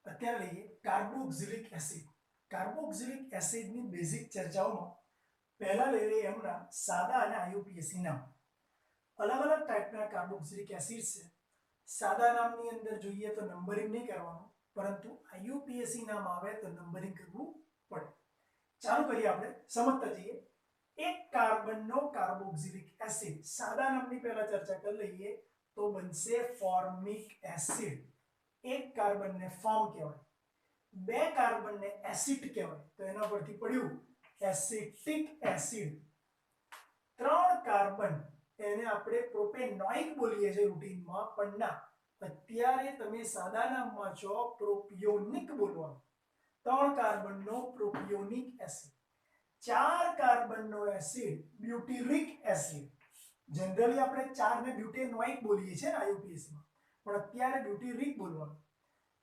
અત્યારે લઈએ carboxylic acid. Carboxylic એસિડની basic ચર્ચાઓમાં પહેલા લઈ લઈએ એમના સાદા અને આઈયુપીએસી નામ. અલગ અલગ ટાઈપના કાર્બોક્સિલિક એસિડ છે. સાદા નામની અંદર જોઈએ તો નંબરિંગ નહીં કરવાનું, પરંતુ આઈયુપીએસી નામ આવે તો નંબરિંગ કરવું પડે. ચાલુ કરીએ, આપણે સમજતા જઈએ. એક કાર્બનનો કાર્બોક્સિલિક એસિડ સાદા નામની પહેલા ચર્ચા કરી લઈએ તો બનશે ફોર્મિક એસિડ. એક કાર્બનને ફોર્મ કહેવાય, બે કાર્બનને એસિડ કહેવાય, તો એના પરથી પડ્યું એસિટિક એસિડ. ત્રણ કાર્બન એને આપણે પ્રોપેનોઇક બોલીએ છીએ રૂટીનમાં, પણ ના, અત્યારે તમે સાદા નામમાં છો પ્રોપિયોનિક બોલવાનું. ત્રણ કાર્બનનો પ્રોપિયોનિક એસિડ. ચાર કાર્બનનો એસિડ બ્યુટિરિક એસિડ. જનરલી આપણે ચાર ને બ્યુટેનોઇક બોલીએ છીએ આઈયુપીએસી માં, પણ અત્યારે બ્યુટિરિક બોલવાનું.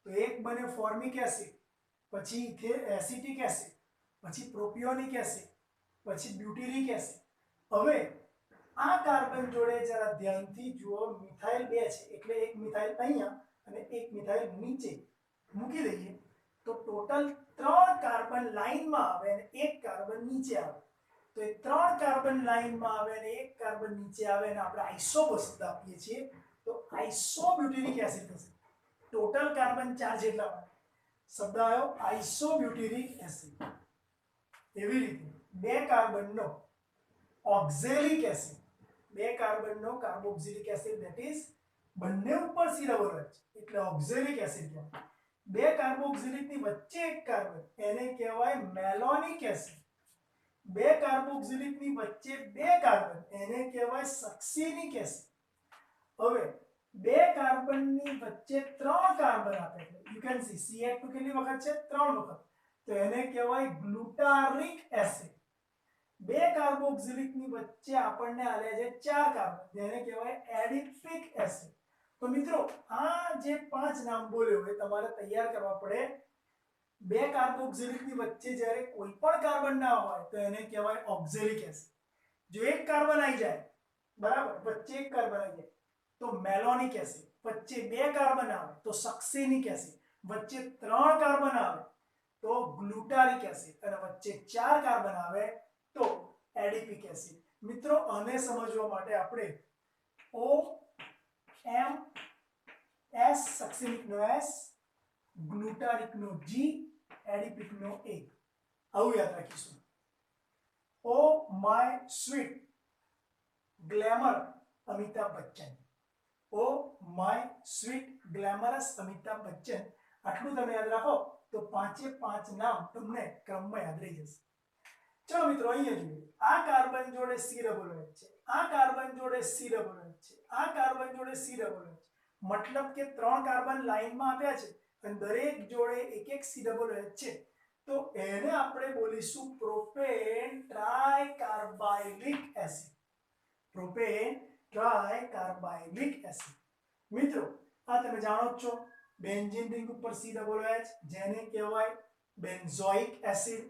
તો એક બને ફોર્મિક એસિડ, પછી એસિટિક એસિડ, પછી પ્રોપિયોનિક એસિડ, પછી બ્યુટિરિક એસિડ. હવે આ કાર્બન જોડે જરા ધ્યાનથી જુઓ, મિથાઇલ બે છે, એટલે એક મિથાઇલ અહીંયા અને એક મિથાઇલ નીચે મૂકી દઈએ તો ટોટલ ત્રણ કાર્બન લાઈનમાં આવે અને એક કાર્બન નીચે આવે. તો એ ત્રણ કાર્બન લાઈનમાં આવે અને એક કાર્બન નીચે આવે અને આપણે આઇસો શબ્દ આપીએ છીએ, તો આઇસોબ્યુટિરિક એસિડ થશે. ટોટલ કાર્બન ચાર જેટલા બને, શબ્દ આવ્યો આઇસોબ્યુટિરિક એસિડ. એવી રીતે બે કાર્બનનો ઓક્ઝેલિક એસિડ, બે કાર્બનનો કાર્બોક્સિલિક એસિડ, ધેટ ઇઝ બંને ઉપર C ડબલ H એટલે ઓક્ઝેલિક એસિડ કહેવાય. બે કાર્બોક્સિલિકની વચ્ચે એક કાર્બન, એને કહેવાય મેલોનિક એસિડ. બે કાર્બોક્સિલિકની વચ્ચે બે કાર્બન, એને કહેવાય સક્સિનિક એસિડ. હવે બે કાર્બનની વચ્ચે ત્રણ કાર્બન આપે છે, યુ કેન સી CH2 કેટલી વખત છે? ત્રણ વખત, તો એને કહેવાય ગ્લુટારિક એસિડ. બે કાર્બોક્સિલિકની વચ્ચે આપણને આલે છે ચાર કાર્બન, જેને કહેવાય એડિપિક એસિડ. તો મિત્રો આ જે પાંચ નામ બોલ્યો એ તમારે તૈયાર કરવા પડે. બે કાર્બોક્સિલિકની વચ્ચે જ્યારે કોઈ પણ કાર્બન ના હોય તો એને કહેવાય ઓક્ઝેલિક એસિડ. જો એક કાર્બન આવી જાય, બરાબર, વચ્ચે એક કાર્બન આવી જાય તો મેલોનિક એસિડ. વચ્ચે બે કાર્બન આવે તો સક્સિનિક એસિડ. વચ્ચે ત્રણ કાર્બન આવે તો ગ્લુટારિક એસિડ, અને વચ્ચે ચાર કાર્બન આવે તો એડિપિક એસિડ. મિત્રો આને સમજવા માટે આપણે O M S સક્સિનિક no S, ગ્લુટારિક no G, એડિપિક no A, આવું યાદ રાખીશું. Oh my sweet glamour Amitabh Bachchan. Oh my sweet glamorous Amitabh Bachchan. આટલું તમે યાદ રાખો તો પાંચે પાંચ નામ તમને ક્રમમાં યાદ રહી જશે. ચલો મિત્રો અહીંયા જોઈએ, આ કાર્બન જોડે C ડબલ H છે, આ કાર્બન જોડે C ડબલ H છે, આ કાર્બન જોડે C ડબલ H. મતલબ કે ત્રણ કાર્બન લાઈનમાં આપ્યા છે અને દરેક જોડે એક એક C ડબલ H છે, તો એને આપણે બોલીશું propane tricarboxylic acid. Propane tricarboxylic acid. મિત્રો આ તમે જાણો જ છો, બેન્ઝીન રિંગ ઉપર C ડબલ H, જેને કહેવાય બેન્ઝોઇક એસિડ.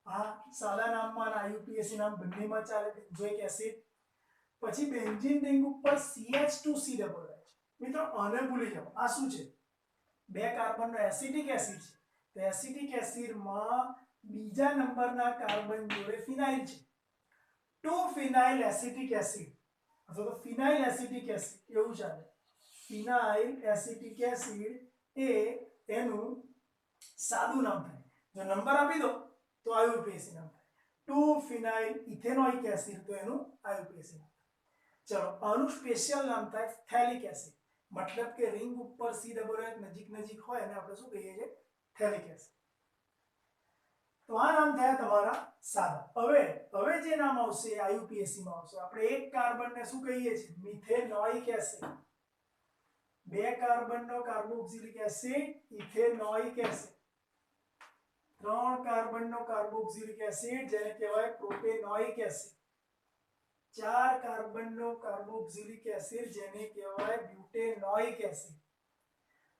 આ સાદા નામમાં આઈયુપીએસી નામ બંનેમાં ચાલે, બેન્ઝોઇક એસિડ. પછી બેન્ઝીન રિંગ ઉપર CH2C ડબલ H. મિત્રો આને ભૂલી જાઓ, આ શું છે? બે કાર્બનનો એસિટિક એસિડ છે, તો એસિટિક એસિડમાં બીજા નંબરના કાર્બન જોડે ફિનાઇલ છે. 2 ફિનાઇલ એસિટિક એસિડ અથવા તો ફિનાઇલ એસિટિક એસિડ એવું ચાલે. ફિનાઇલ એસિટિક એસિડ એ એનું સાદું નામ થાય. જો નંબર આપી દો તો આઈયુપીએસી નામ થાય. 2 ફિનાઇલ ઇથેનોઇક એસિડ, તો એનું આઈયુપીએસી નામ થાય. ચલો આનું સ્પેશિયલ નામ થાય થેલિક એસિડ. મતલબ કે રિંગ ઉપર C ડબલ H નજીક નજીક હોય અને આપણે શું કહીએ છીએ? થેલિક એસિડ. તો આ નામ થયા તમારા સાદા. હવે જે નામ આવશે આઈયુપીએસી માં આવશે, આપણે એક કાર્બનને શું કહીએ છીએ? Methanoic acid. બે કાર્બનનો કાર્બોક્સિલિક એસિડ ઇથેનોઇક એસિડ. ત્રણ કાર્બનનો કાર્બોક્સિલિક એસિડ, જેને કહેવાય પ્રોપેનોઇક એસિડ. ચાર કાર્બનનો કાર્બોક્સિલિક એસિડ, જેને કહેવાય બ્યુટેનોઇક એસિડ.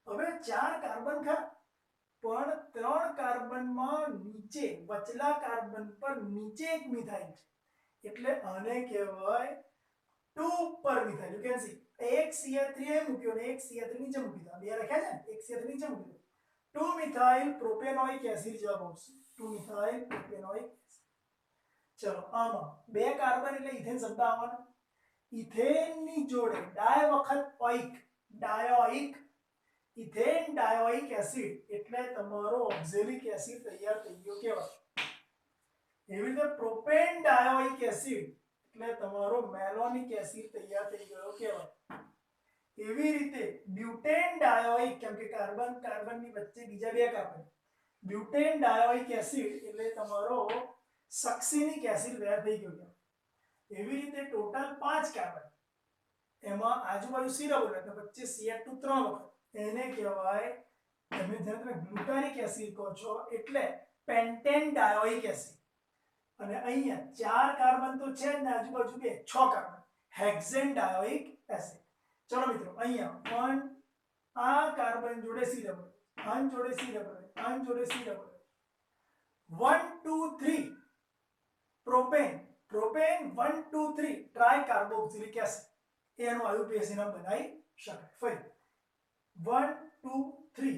હવે ચાર કાર્બન ખરા, પણ ત્રણ કાર્બનમાં નીચે વચલા કાર્બન પર નીચે એક મિથાઇલ છે, એટલે આને કહેવાય 2 પર મિથાઇલ. યુ કેન સી એક CH3 એ મૂક્યો ને એક CH3 નીચે મૂકી દો. બે લખ્યા છે ને, એક CH3 નીચે મૂકી દો 2 મિથાઇલ પ્રોપેનોઇક એસિડ જવાબ આવશે 2 મિથાઇલ પ્રોપેનોઇક એસિડ. ચલો આમાં બે કાર્બન એટલે ઇથેન શબ્દ આવવાનો. ઇથેન ની જોડે ડાય વખત ઓઇક ડાયોઇક ઇથેન ડાયોઇક એસિડ એટલે તમારો ઓક્ઝેલિક એસિડ તૈયાર થઈ ગયો કહેવાય. એવી રીતે પ્રોપેન ડાયોઇક એસિડ એટલે તમારો મેલોનિક એસિડ તૈયાર થઈ ગયો કહેવાય. એવી રીતે બ્યુટેન ડાયોઇક કેમ કે કાર્બન કાર્બનની વચ્ચે બીજા બે કાર્બન બ્યુટેન ડાયોઇક એસિડ એટલે તમારો સક્સિનિક એસિડ તૈયાર થઈ ગયો. એવી રીતે ટોટલ 5 કાર્બન એમાં આજુબાજુ C ડબલ એટલે વચ્ચે Cl2 3 વખત એને કહેવાય તમે ગ્લુટાનિક એસિડ કહો છો એટલે પેન્ટેન ડાયોઇક એસિડ. અને અહીંયા 4 કાર્બન તો છે જ ને આજુબાજુ બે 6 કાર્બન હેક્સેન ડાયોઇક એસિડ. ચલો મિત્રો અહીંયા 1 આ કાર્બન જોડે C ડબલ આન જોડે C ડબલ આન જોડે C double 1 2 3 propane propane 1 2 3 tri carboxylic acid એનો આયુપીએસી નામ બનાવી શકાય. ફરી 1 2 3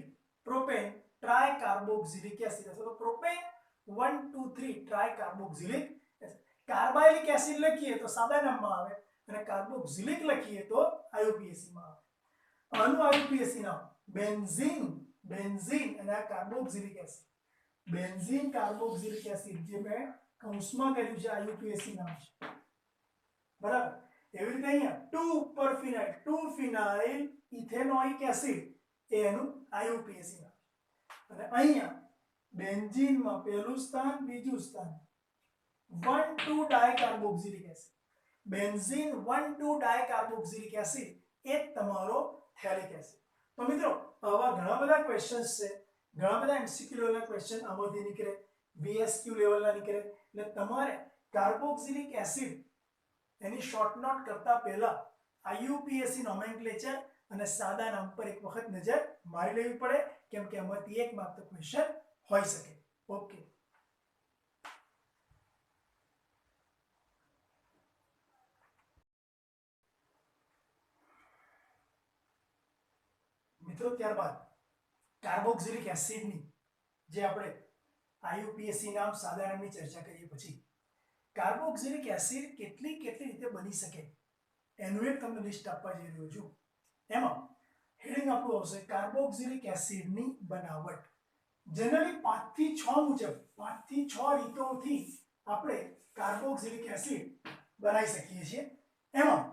પ્રોપેન ટ્રાય કાર્બોક્સિલિક એસિડ અથવા તો propane 1 2 3 tri carboxylic acid. Carboxylic acid લખીએ તો સાદા નામમાં આવે અને કાર્બોક્સિલિક લખીએ તો આયુપીએસી માં આવે. આનું આયુપીએસી નામ બેન્ઝીન બેન્ઝીન અને આ carboxylic acid benzene carboxylic acid જે મેં કૌંસમાં કર્યું છે આયુપીએસી નામ છે બરાબર. એવી રીતે અહીંયા 2 ઉપર ફિનાઇલ 2 ફિનાઇલ ઇથેનોઇક એસિડ એનું આયુપીએસી નામ. અને અહીંયા બેન્ઝીનમાં પહેલું સ્થાન બીજું સ્થાન 1 2 ડાયકાર્બોક્સિલિક એસિડ બેન્ઝીન 1 2 ડાયકાર્બોક્સિલિક એસિડ એ તમારો થેલિક એસિડ. તો મિત્રો આવા ઘણા બધા ક્વેશ્ચન્સ છે, ઘણા બધા એમસીક્યુ લેવલના ક્વેશ્ચન આમાંથી નીકળે, વીએસક્યુ લેવલના નીકળે. એટલે તમારે કાર્બોક્સિલિક એસિડ એની શોર્ટ નોટ કરતા પહેલા આયુપીએસી નોમેનક્લેચર અને સાદા નામ પર એક વખત નજર મારી લેવી પડે કેમ કે આમાંથી એક માત્ર ક્વેશ્ચન હોઈ શકે. ઓકે મિત્રો ત્યારબાદ કાર્બોક્સિલિક એસિડની જે આપણે આયુપીએસી નામ સાદા નામની ચર્ચા કરીએ પછી કાર્બોક્સિલિક એસિડ કેટલી રીતે બની શકે એનું એક તમને લિસ્ટ આપવા જઈ રહ્યો છું. એમાં હેડિંગ આપણું આવશે કાર્બોક્સિલિક એસિડની બનાવટ. જનરલી 5 થી 6 મુજબ 5 થી 6 રીતોથી આપણે કાર્બોક્સિલિક એસિડ બનાવી શકીએ છીએ. એમાં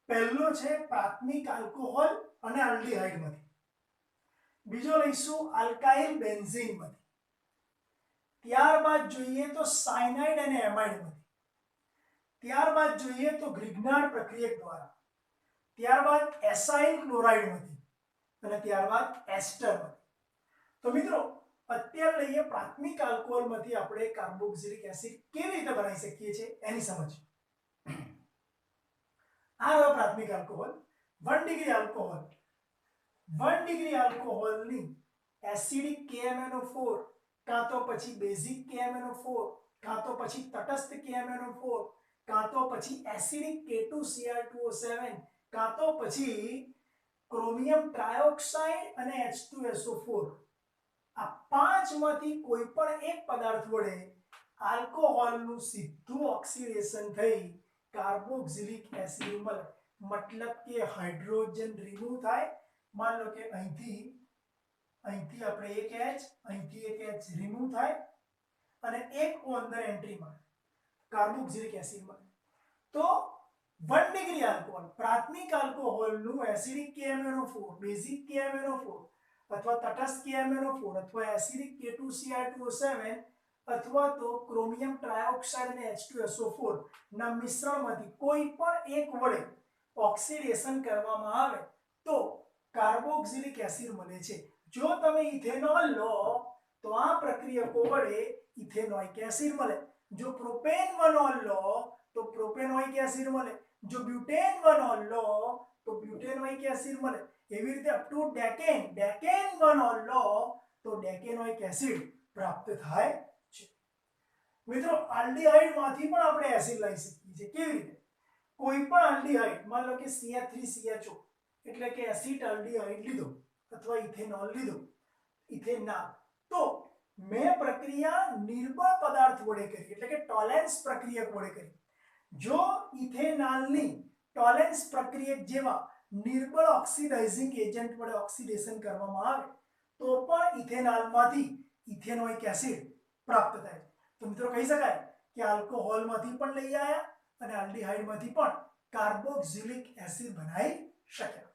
પહેલો છે પ્રાથમિક આલ્કોહોલ અને આલ્ડીહાઇડમાંથી. બીજો લઈશું આલ્કાઇલ બેન્ઝીનમાંથી. ત્યારબાદ જોઈએ તો સાયનાઇડ અને એમાઇડમાંથી. ત્યારબાદ જોઈએ તો ગ્રિગ્નાર્ડ પ્રક્રિયક દ્વારા. ત્યારબાદ એસાઇલ ક્લોરાઇડમાંથી અને ત્યારબાદ એસ્ટરમાંથી. તો મિત્રો અત્યારે લઈએ પ્રાથમિક આલ્કોહોલમાંથી આપણે કાર્બોક્સિલિક એસિડ કેવી રીતે બનાવી શકીએ છીએ એની સમજ. આ રહ્યો પ્રાથમિક આલ્કોહોલ 1 ડિગ્રી આલ્કોહોલ 1 ડિગ્રી આલ્કોહોલની એસિડિક KMnO4 કાં તો પછી બેઝિક KMnO4 કાં તો પછી તટસ્થ KMnO4 કાં તો પછી એસિડિક K2Cr2O7 કાં તો પછી ક્રોમિયમ ટ્રાયોક્સાઇડ અને H2SO4 આ પાંચમાંથી કોઈ પણ એક પદાર્થ વડે આલ્કોહોલનું સીધું ઓક્સિડેશન થઈ કાર્બોક્સિલિક એસિડ મળે. મતલબ કે હાઇડ્રોજન રિમૂવ થાય. मान लो કે અહીંથી આપણે એક H અહીંથી એક H રિમૂવ થાય અને એક O અંદર એન્ટ્રી મળે કાર્બોક્સિલિક એસિડ મળે. તો 1 ડિગ્રી આલ્કોહોલ પ્રાથમિક આલ્કોહોલનું એસિડિક KMnO4 બેઝિક KMnO4 અથવા તટસ્થ KMnO4 અથવા એસિડિક K2Cr2O7 અથવા તો ક્રોમિયમ ટ્રાયોક્સાઇડ અને H2SO4 ના મિશ્રણમાંથી કોઈ પણ એક વડે ઓક્સિડેશન કરવામાં આવે તો કાર્બોક્સિલિક એસિડ મળે છે. જો તમે ઇથેનોલ લો તો આ પ્રક્રિયકો વડે ઇથેનોઇક એસિડ મળે. જો પ્રોપેનોલ લો તો પ્રોપેનોઇક એસિડ મળે. જો બ્યુટેનોલ લો તો બ્યુટેનોઇક એસિડ મળે. એવી રીતે અપ ટુ ડેકેનોલ લો તો ડેકેનોઇક એસિડ પ્રાપ્ત થાય છે. મિત્રો આલ્ડીહાઇડમાંથી પણ આપણે એસિડ લઈ શકીએ છીએ. કેવી રીતે? કોઈ પણ આલ્ડીહાઇડ માન લો કે CH3CHO એટલે કે એસિડ આલ્ડીહાઇડ લીધો અથવા ઇથેનોલ લીધો. ઇથેનોલ. તો મેં પ્રક્રિયા નિર્બળ પદાર્થ વડે કરી એટલે કે ટોલેન્સ પ્રક્રિયક વડે કરી. જો ઇથેનોલની ટોલેન્સ પ્રક્રિયક જેવા નિર્બળ ઓક્સિડાઇઝિંગ એજન્ટ વડે ઓક્સિડેશન કરવામાં આવે તો પણ ઇથેનોલમાંથી ઇથેનોઇક એસિડ પ્રાપ્ત થાય. તો મિત્રો કહી શકાય કે આલ્કોહોલમાંથી પણ લઈ આવ્યા અને આલ્ડીહાઇડમાંથી પણ કાર્બોક્સિલિક એસિડ બનાવી શક્યા.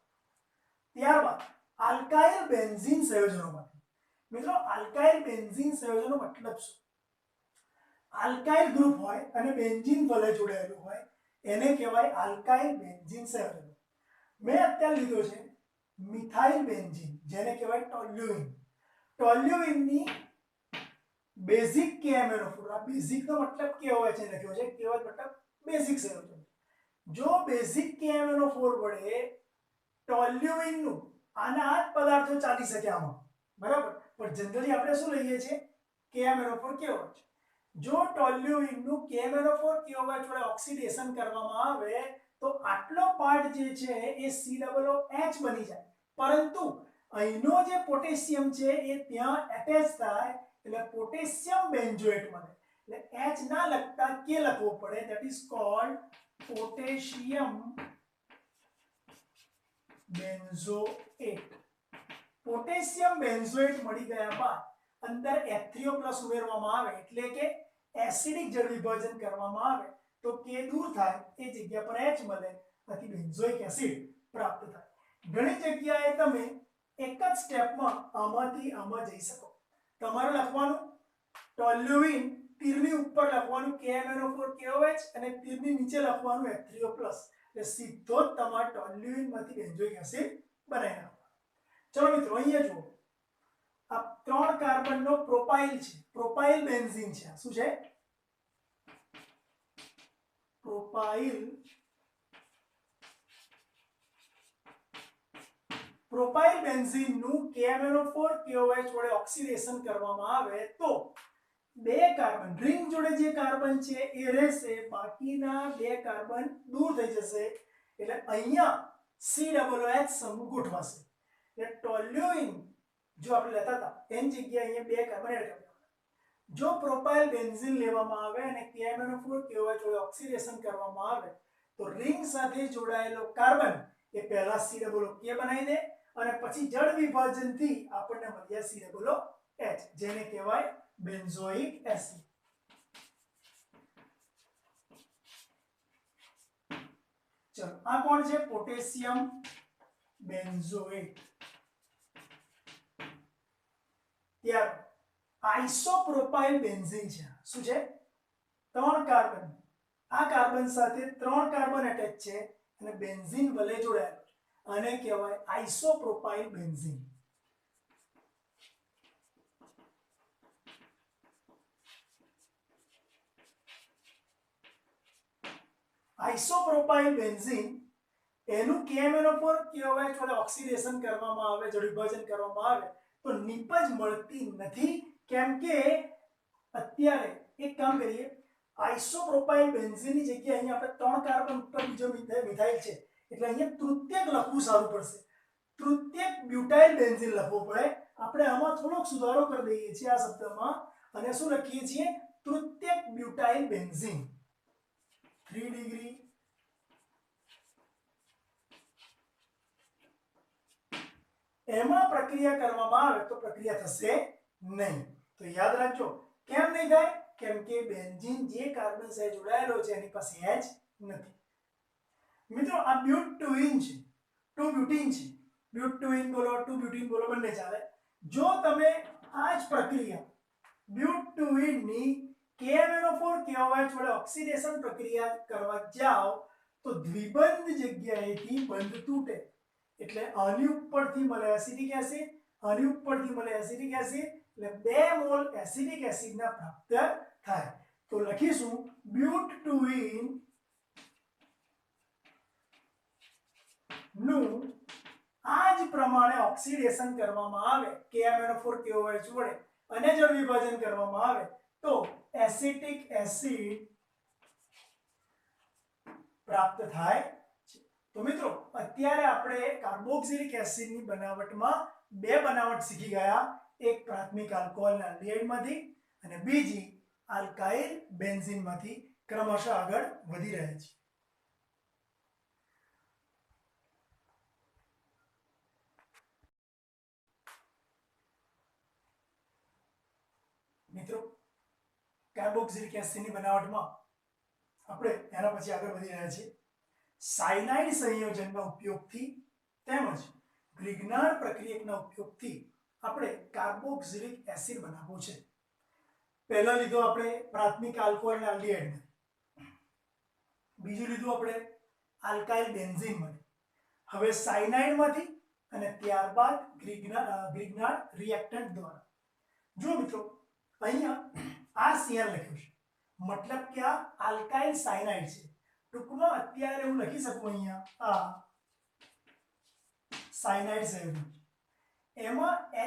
ત્યારબાદ આલ્કાઇલ બેન્ઝીન સંયોજનોમાંથી. મિત્રો આલ્કાઇલ બેન્ઝીન સંયોજનો મતલબ શું? આલ્કાઇલ ગ્રુપ હોય અને બેન્ઝીન વડે જોડાયેલું હોય એને કહેવાય આલ્કાઇલ બેન્ઝીન સંયોજનો. મેં અત્યારે લીધો છે મિથાઇલ બેન્ઝીન જેને કહેવાય ટોલ્યુઇન. ટોલ્યુઇનની basic KMnO4. આ બેઝિક નો મતલબ કેવો હોય છે લખ્યો છે, કેવો મતલબ બેઝિક સંયોજન. જો બેઝિક KMnO4 વડે ટોલ્યુઇન નું આના આ પદાર્થો ચાલી શકે આમાં, બરાબર, પણ જનરલી આપણે શું લઈએ છીએ KMnO4 કેવો છે. જો ટોલ્યુઇન નું KMnO4 કેવો વડે ઓક્સિડેશન કરવામાં આવે તો આટલો પાર્ટ જે છે એ COOH બની જાય, પરંતુ અહીંનો જે પોટેશિયમ છે એ ત્યાં એટેચ થાય એટલે પોટેશિયમ બેન્ઝોએટ મળે. એટલે H ના લખતા K લખવો પડે, that is called potassium benzoate. Potassium benzoate મળી ગયા બાદ અંદર H3O+ ઉમેરવામાં આવે એટલે કે એસિડિક જળ વિભાજન કરવામાં આવે તો K દૂર થાય, એ જગ્યા પર H મળે, આથી બેન્ઝોઇક એસિડ પ્રાપ્ત થાય. ઘણી જગ્યાએ તમે એક જ સ્ટેપમાં આમાંથી આમાં જઈ શકો. તમારે લખવાનું ટોલ્યુઇન, તીરની ઉપર લખવાનું KMnO4 KOH અને તીરની નીચે લખવાનું H3O+. એટલે સીધો જ તમારે ટોલ્યુઇનમાંથી બેન્ઝોઇક એસિડ બનાવી નાખવાનો. ચલો મિત્રો અહીંયા જુઓ, આ 3 કાર્બનનો પ્રોપાઇલ છે, પ્રોપાઇલ બેન્ઝીન છે. શું છે? પ્રોપાઇલ. પ્રોપાઇલ બેન્ઝીન નું KMnO4 KOH વડે ઓક્સિડેશન કરવામાં આવે તો 2 કાર્બન રિંગ જોડે જે કાર્બન છે એ રહેશે, બાકીના 2 કાર્બન દૂર થઈ જશે એટલે અહીંયા COOH સમૂહ ગોઠવાશે. એટલે ટોલ્યુઇન જો આપણે લેતા હતા એની જગ્યાએ અહીંયા 2 કાર્બન એડ કરવાના. જો પ્રોપાઇલ બેન્ઝીન લેવામાં આવે અને KMnO4 KOH વડે ઓક્સિડેશન કરવામાં આવે તો રિંગ સાથે જોડાયેલો કાર્બન એ પહેલા COOH બનાવી દે અને પછી જળ વિભાજનથી આપણને મળ્યા COOH જેને કહેવાય બેન્ઝોઇક એસિડ. ચલો આ કોણ છે? Potassium benzoate. ત્યાર આઇસોપ્રોપાઇલ બેન્ઝીન છે. શું છે? 3 કાર્બન, આ કાર્બન સાથે 3 કાર્બન એટેચ છે અને બેન્ઝીન વડે જોડાયેલો છે, આને કહેવાય આઇસોપ્રોપાઇલ બેન્ઝીન. આઇસોપ્રોપાઇલ બેન્ઝીન એનું KMnO4 KOH વડે ઓક્સિડેશન કરવામાં આવે, જળ વિભાજન કરવામાં આવે તો નિપજ મળતી નથી. કેમ કે અત્યારે એક કામ કરીએ, આઇસોપ્રોપાઇલ બેન્ઝીનની જગ્યાએ અહીંયા આપણે 3 કાર્બન ઉપર બીજો મિથાઇલ છે એટલે અહીંયા તૃતીયક લખવું સારું પડશે. તૃતીયક બ્યુટાઇલ બેન્ઝીન લખવું પડે. આપણે આમાં થોડોક સુધારો કરી દઈએ છીએ આ શબ્દમાં અને શું લખીએ છીએ? તૃતીયક બ્યુટાઇલ બેન્ઝીન. 3 ડિગ્રી એમાં પ્રક્રિયા કરવામાં આવે તો પ્રક્રિયા થશે નહીં. તો યાદ રાખજો, કેમ નહીં થાય? કેમ કે બેન્ઝીન જે કાર્બન સાથે જોડાયેલો છે એની પાસે H નથી. મિત્રો આ બ્યુટુઇન છે, 2 બ્યુટીન છે. બ્યુટુઇન બોલો 2 બ્યુટીન બોલો બંને ચાલે. જો તમે આ જ પ્રક્રિયા બ્યુટુઇનની KMnO4 KOH વડે ઓક્સિડેશન પ્રક્રિયા કરવા જાઓ તો દ્વિબંધ જગ્યાએથી બંધ તૂટે એટલે આની ઉપરથી મળે એસિડિક એસિડ, આની ઉપરથી મળે એસિડિક એસિડ એટલે 2 મોલ એસિડિક એસિડના પ્રાપ્ત થાય. તો લખીશું બ્યુટુઇન નું આ જ પ્રમાણે ઓક્સિડેશન કરવામાં આવે KMnO4 KOH વડે અને જળ વિભાજન કરવામાં આવે તો એસિટિક એસિડ પ્રાપ્ત થાય છે. તો મિત્રો અત્યારે આપણે કાર્બોક્સિલિક એસિડની બનાવટમાં 2 બનાવટ શીખી ગયા. એક પ્રાથમિક આલ્કોહોલના એલ્ડિહાઇડમાંથી અને બીજી આલ્કાઇલ બેન્ઝીનમાંથી ક્રમશઃ આગળ વધી રહ્યા છે. મિત્રો કાર્બોક્સિલિક એસિડની બનાવટમાં આપણે એના પછી આગળ વધી રહ્યા છીએ. સાયનાઇડ સંયોજનના ઉપયોગથી તેમજ ગ્રિગ્નાર્ડ પ્રક્રિયકના ઉપયોગથી આપણે કાર્બોક્સિલિક એસિડ બનાવવો છે. પહેલા લીધો આપણે પ્રાથમિક આલ્કોહોલ અને આલ્ડિહાઇડ, બીજું લીધું આપણે આલ્કાઇલ બેન્ઝીન માંથી, હવે સાયનાઇડ માંથી અને ત્યારબાદ ગ્રિગ્નાર્ડ રિએક્ટન્ટ દ્વારા. જો મિત્રો અહીંયા RCl લખ્યું છે, મતલબ કે આ આલ્કાઇલ સાયનાઇડ છે. ટૂંકમાં અત્યારે હું લખી શકું અહીંયા આ સાયનાઇડ સંયોજન, એમાં H+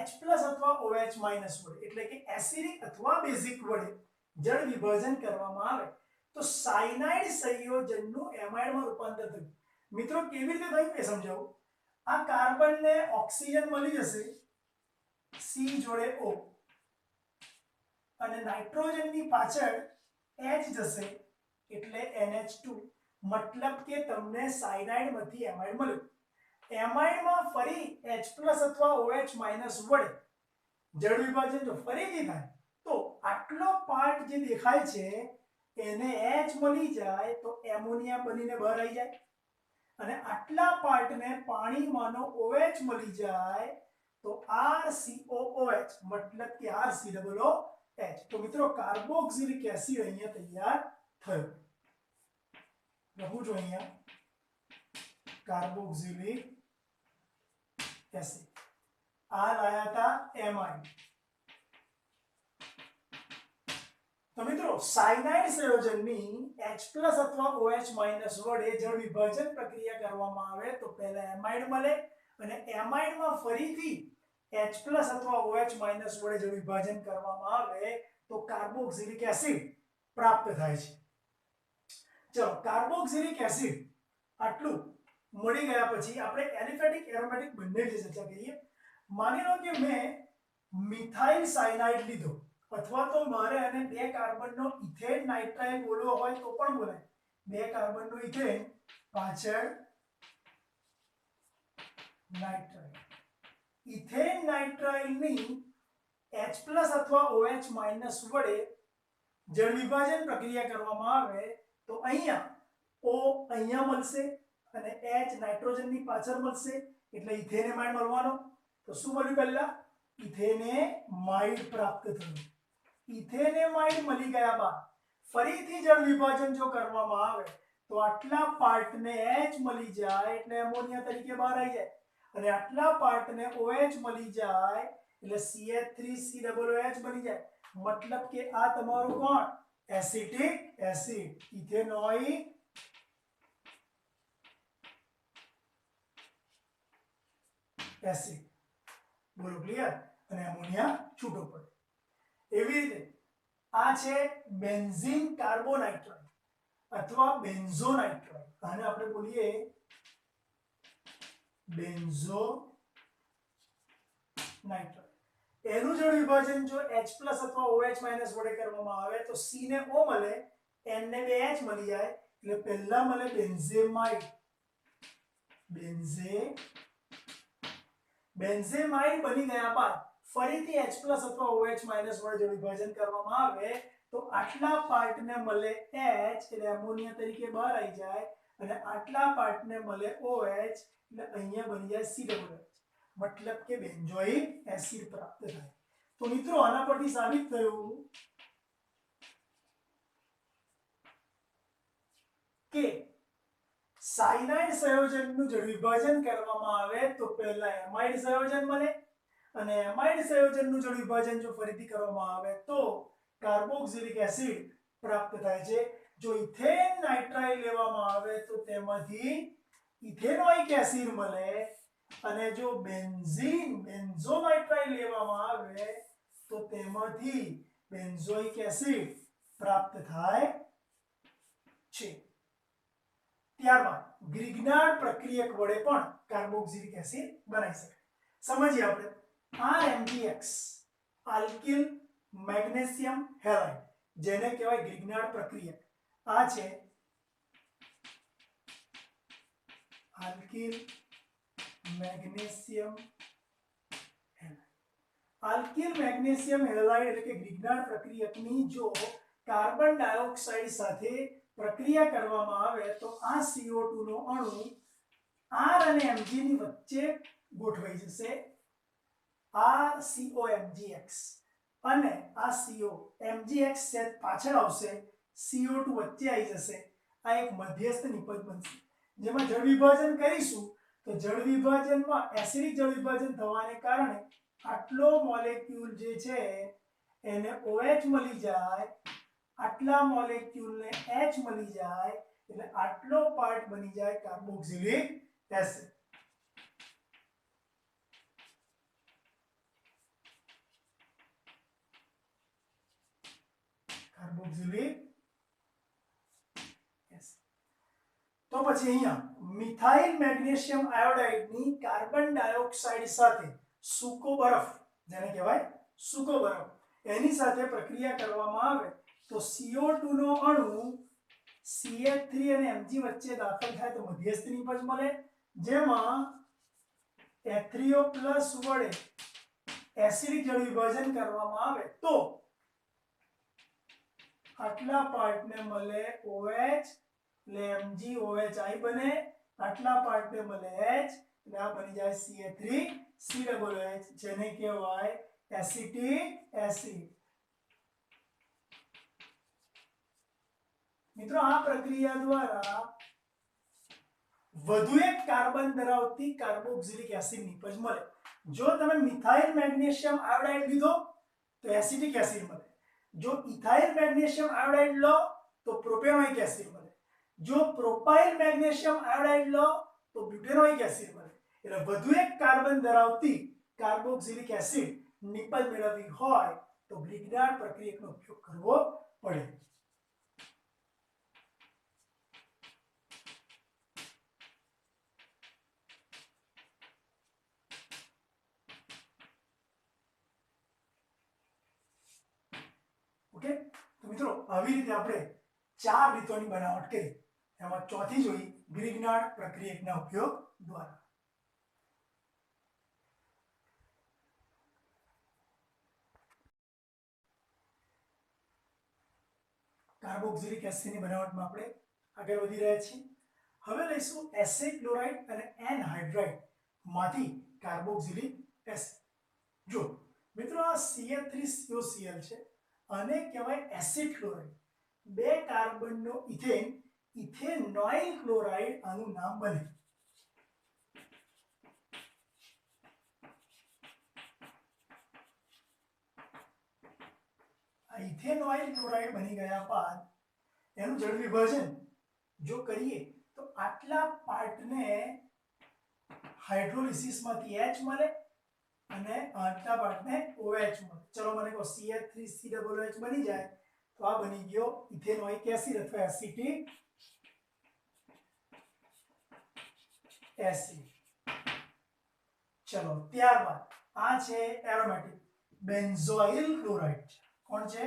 અથવા OH- વડે એટલે કે એસિડિક અથવા બેઝિક વડે જળ વિભાજન કરવામાં આવે તો સાયનાઇડ સંયોજનનું એમાઇડમાં રૂપાંતર થયું. મિત્રો કેવી રીતે થયું એ સમજાવું. આ કાર્બનને ઓક્સિજન મળી જશે C જોડે O, અને નાઇટ્રોજનની પાછળ H જશે એટલે NH2, મતલબ કે તમને સાયનાઇડમાંથી એમાઇડ મળ્યું. એમાઇડમાં ફરી H+ અથવા OH- વડે જળ વિભાજન જો ફરીથી થાય તો આટલો પાર્ટ જે દેખાય છે એને H મળી જાય તો એમોનિયા બનીને બહાર આવી જાય, અને આટલા પાર્ટને પાણીમાંનો OH મળી જાય તો RCOOH, મતલબ કે RCOOH. તો મિત્રો કાર્બોક્સિલિક એસિડ અહીંયા તૈયાર થયો. લખું છું અહીંયા કાર્બોક્સિલિક એસિડ. આ લાયા હતા એમાઇડ. તો મિત્રો સાયનાઇડ સંયોજનની H+ અથવા OH- વડે જળ વિભાજન પ્રક્રિયા કરવામાં આવે તો પહેલા એમાઇડ મળે, અને એમાઇડમાં ફરીથી H+ અથવા OH- વડે જળ વિભાજન કરવામાં આવે તો કાર્બોક્સિલિક એસિડ પ્રાપ્ત થાય છે. ચલો કાર્બોક્સિલિક એસિડ આટલું મળી ગયા પછી આપણે એલિફેટિક એરોમેટિક બંનેની ચર્ચા કરીએ. માની લો કે મેં મિથાઇલ સાયનાઇડ લીધો, અથવા તો મારે આને 2 કાર્બનનો ઇથેન નાઇટ્રાઇલ બોલવો હોય તો પણ બોલાય. 2 કાર્બનનો ઇથેન પાછળ નાઇટ્રાઇલ. ઇથેન નાઇટ્રાઇલની H+ અથવા OH- વડે જળ વિભાજન પ્રક્રિયા કરવામાં આવે તો અહીંયા O અહીંયા મળશે અને H નાઇટ્રોજનની પાછળ મળશે એટલે ઇથેનેમાઇડ મળવાનો. તો શું મળ્યું? પહેલા ઇથેનેમાઇડ પ્રાપ્ત થયું. ઇથેનેમાઇડ મળી ગયા બાદ ફરીથી જળ વિભાજન જો કરવામાં આવે તો આટલા પાર્ટને H મળી જાય એટલે એમોનિયા તરીકે બહાર આવી જાય, અને આટલા પાર્ટને OH મળી જાય એટલે CH3COOH બની જાય. મતલબ કે આ તમારું કોણ? Acetic acid, ethanoic acid. બોલો ક્લિયર? અને એમોનિયા છૂટો પડે. એવી રીતે આ છે બેન્ઝીન કાર્બોનાઇટ્રાઇડ અથવા બેન્ઝોનાઇટ્રાઇડ. આને આપણે બોલીએ બેન્ઝોનાઇટ્રાઇડ. એનું જળ વિભાજન જો H+ અથવા OH- વડે કરવામાં આવે તો C ને O મળે, N ને 2 H મળી જાય એટલે પહેલા મળે બેન્ઝેમાઇડ. બેન્ઝેમાઇડ બની ગયા બાદ ફરીથી H+ અથવા OH- વડે જળ વિભાજન કરવામાં આવે તો આટલા પાર્ટને મળે H એટલે એમોનિયા તરીકે બહાર આવી જાય, અને આટલા પાર્ટને મળે OH એટલે અહીંયા બની જાય COOH. મતલબ કે બેન્ઝોઇક એસિડ પ્રાપ્ત થાય. તો મિત્રો આના પરથી સાબિત થયું કે સાયનાઇડ સંયોજનનું જળ વિભાજન કરવામાં આવે તો પહેલા એમાઇડ સંયોજન મળે, અને એમાઇડ સંયોજનનું જળ વિભાજન જો ફરીથી કરવામાં આવે તો કાર્બોક્સિલિક એસિડ પ્રાપ્ત થાય છે. જો ઇથેન નાઇટ્રાઇલ લેવામાં આવે તો તેમાંથી ઇથેનોઇક એસિડ મળે, અને જો બેન્ઝોનાઇટ્રાઇલ લેવામાં આવે તો તેમાંથી બેન્ઝોઇક એસિડ પ્રાપ્ત થાય છે. ત્યારબાદ ગ્રિગ્નાર્ડ પ્રક્રિયક વડે પણ કાર્બોક્સિલિક એસિડ બનાવી શકાય. સમજીએ આપણે RMTX આલ્કિલ મેગ્નેશિયમ હેલાઇડ, જેને કહેવાય ગ્રિગ્નાર્ડ પ્રક્રિયક. આ છે આલ્કિલ મેગ્નેશિયમ હેલાઇડ. આલ્કિલ મેગ્નેશિયમ હેલાઇડ એટલે કે ગ્રિગ્નાર્ડ પ્રક્રિયકની જો કાર્બન ડાયોક્સાઇડ સાથે પ્રક્રિયા કરવામાં આવે તો આ CO2 નો અણુ R અને Mg ની વચ્ચે ગોઠવાઈ જશે. RCOMgX અને આ CO MgX સેટ પાછળ આવશે, CO2 વચ્ચે આવી જશે. આ એક મધ્યસ્થ નિપજ બનશે. જેમાં જળ વિભાજન કરીશું તો જળ વિભાજનમાં એસિડિક જળ વિભાજન થવાને કારણે આટલો મોલેક્યુલ જે છે એને OH મળી જાય, આટલા મોલેક્યુલને H મળી જાય, એટલે આટલો પાર્ટ બની જાય કાર્બોક્સિલિક એસિડ. Carboxylic acid. તો પછી અહીંયા મિથાઇલ મેગ્નેશિયમ આયોડાઇડની કાર્બન ડાયોક્સાઇડ સાથે સૂકો બરફ, જેને કહેવાય સૂકો બરફ, એની સાથે પ્રક્રિયા કરવામાં આવે તો CO2 નો અણુ CH3 અને Mg વચ્ચે દાખલ થાય તો મધ્યસ્થ નિપજ મળે, જેમાં H3O+ વડે એસિડિક જળ વિભાજન કરવામાં આવે તો આટલા પાર્ટને મળે OH, એટલે MgOHI બને, આટલા પાર્ટને મળે H, એટલે આ બની જાય CH3COOH, જેને કહેવાય એસિટિક એસિડ. મિત્રો આ પ્રક્રિયા દ્વારા વધુ એક કાર્બન ધરાવતી કાર્બોક્સિલિક એસિડ નિપજ મળે. જો તમે મિથાઇલ મેગ્નેશિયમ આયોડાઇડ લીધો તો એસિટિક એસિડ મળે, જો ઇથાઇલ મેગ્નેશિયમ આયોડાઇડ લો તો પ્રોપેનોઇક એસિડ મળે, જો પ્રોપાઇલ મેગ્નેશિયમ આયોડાઇડ લો તો બ્યુટેનોઇક એસિડ મળે. એટલે વધુ એક કાર્બન ધરાવતી કાર્બોક્સિલિક એસિડ નિપજ મેળવવી હોય તો ગ્રિગ્નાર્ડ પ્રક્રિયકનો ઉપયોગ કરવો પડે. ઓકે, તો મિત્રો આવી રીતે આપણે 4 રીતોની બનાવટ કરી, એમાં ચોથી જોઈ ગ્રિગ્નાર્ડ પ્રક્રિયકના ઉપયોગ દ્વારા. કાર્બોક્સિલિક એસિડની બનાવટમાં આપણે આગળ વધી રહ્યા છીએ. હવે લઈશું એસિડ ક્લોરાઇડ અને એનહાઇડ્રાઇડ માંથી કાર્બોક્સિલિક એસિડ. જો મિત્રો આ CH3COCl છે, આને કહેવાય એસિડ ક્લોરાઇડ. 2 કાર્બનનો ઇથેન, ઇથેનોઇલ ક્લોરાઇડ આનું નામ બને. આ ઇથેનોઇલ ક્લોરાઇડ બની ગયા બાદ એનું જળ વિભાજન જો કરીએ તો આટલા પાર્ટને હાઇડ્રોલિસિસમાંથી H મળે અને આટલા પાર્ટને OH મળે. ચલો મને કહો CH3COOH બની જાય તો આ બની ગયો ઇથેનોઇક એસિડ અથવા એસિટિક એસિડ. ચલો ત્યારબાદ આ છે એરોમેટિક બેન્ઝોઇલ ક્લોરાઇડ. કોણ છે?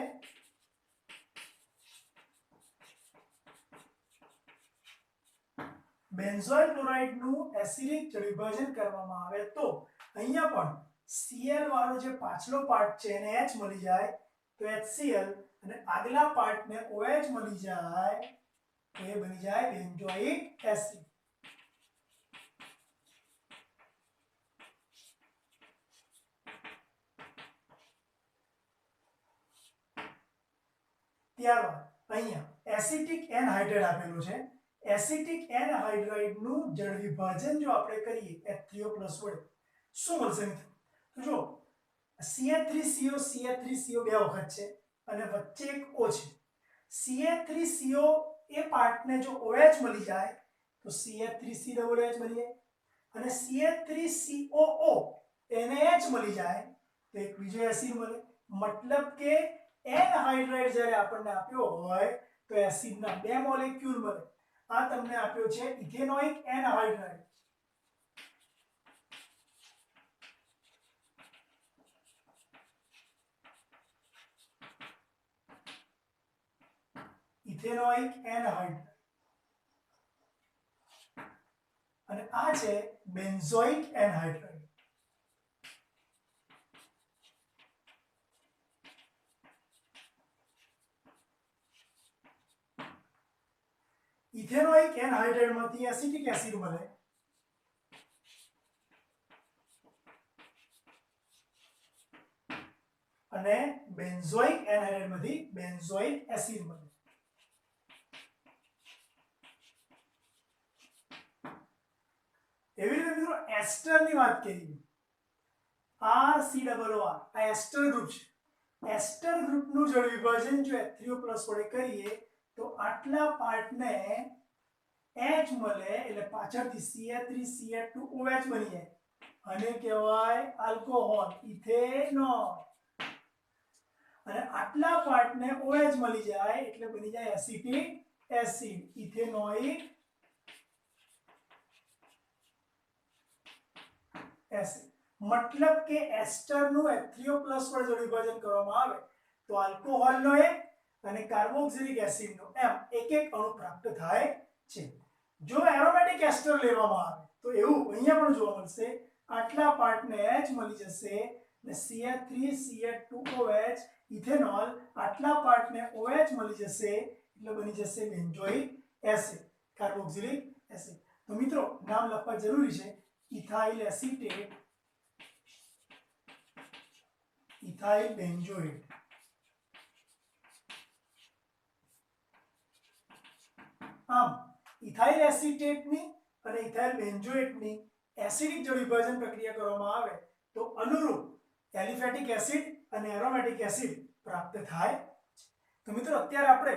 બેન્ઝોઇલ ક્લોરાઇડ નું એસિડિક જળ વિભાજન કરવામાં આવે તો અહીંયા પણ Cl વાળો જે પાછલો પાર્ટ છે એને H મળી જાય તો HCl, અને આગલા પાર્ટને OH મળી જાય તો એ બની જાય બેન્ઝોઇક એસિડ. ત્યારબાદ અહીંયા એસિટિક એનહાઇડ્રાઇડ આપેલું છે. એસિટિક એનહાઇડ્રાઇડ નું જળ વિભાજન જો આપણે કરીએ H3O+ વડે શું મળશે મિત્રો? તો જો CH3CO CH3CO બે વખત છે અને વચ્ચે એક O છે. CH3CO એ પાર્ટને જો OH મળી જાય તો CH3COOH બની જાય, અને CH3COO એને H મળી જાય તો એક બીજો એસિડ મળે. મતલબ કે એનહાઇડ્રાઇડ જ્યારે આપણને આપ્યો હોય તો એસિડના 2 મોલેક્યુલ મળે. આ તમને આપ્યો છે ઇથેનોઇક એનહાઇડ્રાઇડ. ઇથેનોઇક એનહાઇડ્રાઇડ અને આ છે બેન્ઝોઇક એનહાઇડ્રાઇડ. ઇથેનોઇક એનહાઇડ્રાઇડ માંથી એસિટિક એસિડ બને અને બેન્ઝોઇક એનહાઇડ્રાઇડ માંથી બેન્ઝોઇક એસિડ બને. એવી રીતે મિત્રો એસ્ટર ની વાત કરીએ, RCOO આ એસ્ટર ગ્રુપ છે. એસ્ટર ગ્રુપનું જો વિભાજન જો H3O+ વડે કરીએ તો આટલા પાર્ટને H મળે એટલે પાછળથી CH3CH2OH બની જાય અને કહેવાય આલ્કોહોલ ઇથેનોલ. અને આટલા પાર્ટને OH મળી જાય એટલે બની જાય એસિટિક એસિડ ઇથેનોઇક એસિડ. મતલબ કે એસ્ટર નું H3O+ વડે જો વિભાજન કરવામાં આવે તો આલ્કોહોલનો એક અને કાર્બોક્સિલિક એસિડનો એમ એક એક અણુ પ્રાપ્ત થાય છે. જો એરોમેટિક એસ્ટર લેવામાં આવે તો એવું અહીંયા પણ જોવા મળશે, આટલા પાર્ટને H મળી જશે અને CH3CH2OH ઇથેનોલ, આટલા પાર્ટને OH મળી જશે એટલે બની જશે બેન્ઝોઇક એસિડ કાર્બોક્સિલિક એસિડ. તો મિત્રો નામ લખવા જરૂરી છે, ઇથાઇલ એસિટેટ, ઇથાઇલ બેન્ઝોએટ. આમ ઇથાઇલ એસિટેટની અને ઇથાઇલ બેન્ઝોએટની એસિડિક જો વિભાજન પ્રક્રિયા કરવામાં આવે તો અનુરૂપ એલિફેટિક એસિડ અને એરોમેટિક એસિડ પ્રાપ્ત થાય. તો મિત્રો અત્યારે આપણે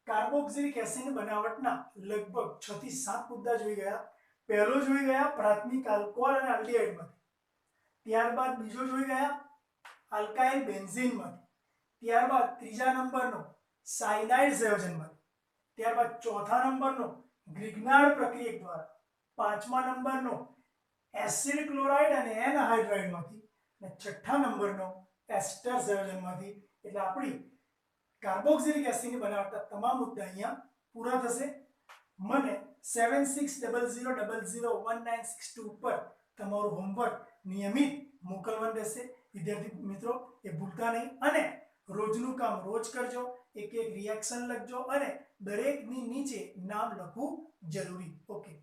કાર્બોક્સિલિક એસિડની બનાવટના લગભગ 6 થી 7 મુદ્દા જોઈ ગયા. પહેલો જોઈ ગયા પ્રાથમિક આલ્કોહોલ અને આલ્ડીહાઇડમાંથી, ત્યારબાદ બીજો જોઈ ગયા આલ્કાઇલ બેન્ઝીનમાંથી, ત્યારબાદ ત્રીજા નંબરનો સાયનાઇડ સંયોજનમાંથી, ત્યારબાદ ચોથા નંબરનો ગ્રિગ્નાર્ડ પ્રક્રિયક દ્વારા, પાંચમા નંબરનો એસિડ ક્લોરાઇડ અને એનહાઇડ્રાઇડમાંથી અને છઠ્ઠા નંબરનો એસ્ટર સંયોજનમાંથી. એટલે આપણી કાર્બોક્સિલિક એસિડની બનાવટના તમામ મુદ્દા અહીંયા પૂરા થશે. મને 7600001962 પર તમારું હોમવર્ક નિયમિત મોકલવાનું રહેશે. વિદ્યાર્થી મિત્રો એ ભૂલતા નહીં અને રોજનું કામ રોજ કરજો, એક એક રિએક્શન લખજો અને દરેકની નીચે નામ લખવું જરૂરી. ઓકે.